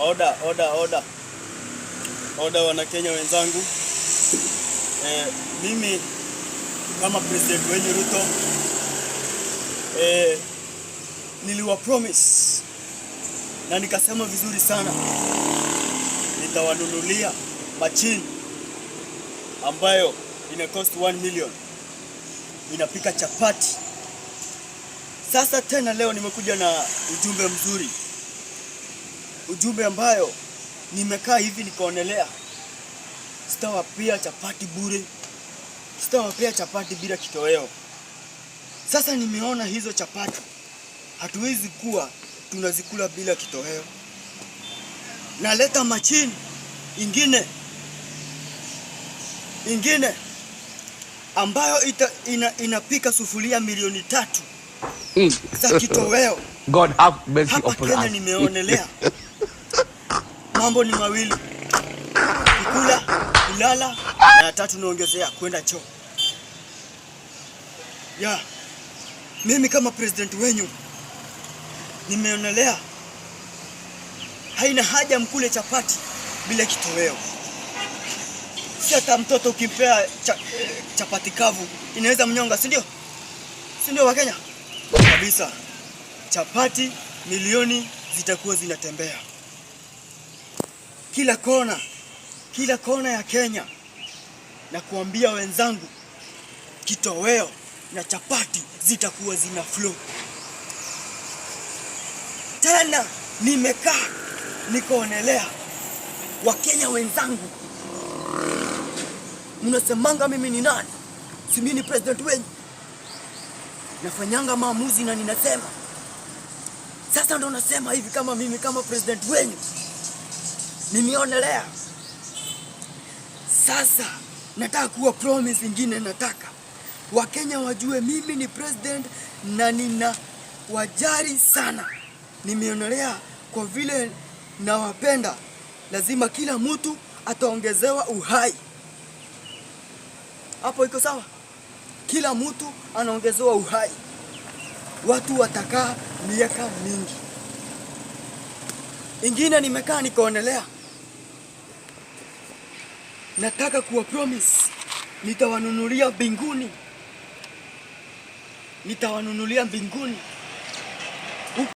Oda wana Kenya wenzangu. Mimi kama president wenyu Ruto niliwa promise na nikasema vizuri sana nitawanunulia machine ambayo ina cost 1 million, inapika chapati. Sasa tena leo nimekuja na ujumbe mzuri, ujumbe ambayo nimekaa hivi nikaonelea sitawapea chapati bure, sitawapea chapati bila kitoweo. Sasa nimeona hizo chapati hatuwezi kuwa tunazikula bila kitoweo. Naleta machine ingine ambayo inapika sufuria milioni 3 za kitoweo. God have mercy upon us. Hapa Kenya nimeonelea mambo ni mawili: kukula, kulala, na 3 naongezea kwenda choo. Mimi kama president wenyu nimeonelea haina haja mkule chapati bila kitoweo. Si hata mtoto ukimpea chapati kavu inaweza mnyonga, si ndio? Si ndio Wakenya? Kabisa. Chapati milioni zitakuwa zinatembea kila kona ya Kenya, na kuambia wenzangu kitoweo na chapati zitakuwa zina flow. Tena nimekaa nikaonelea, Wakenya wenzangu, mnasemanga mimi ni nani? Si mimi ni president wenyu, nafanyanga maamuzi na ninasema. Sasa ndo nasema hivi, kama mimi kama president wenyu nimeonelea. Sasa nataka kuwa promise ingine, nataka Wakenya wajue mimi ni president na nina wajari sana. Nimeonelea kwa vile nawapenda, lazima kila mtu ataongezewa uhai. Hapo iko sawa? Kila mtu anaongezewa uhai, watu watakaa miaka mingi. Ingine nimekaa nikaonelea, nataka kuwa promise nitawanunulia mbinguni.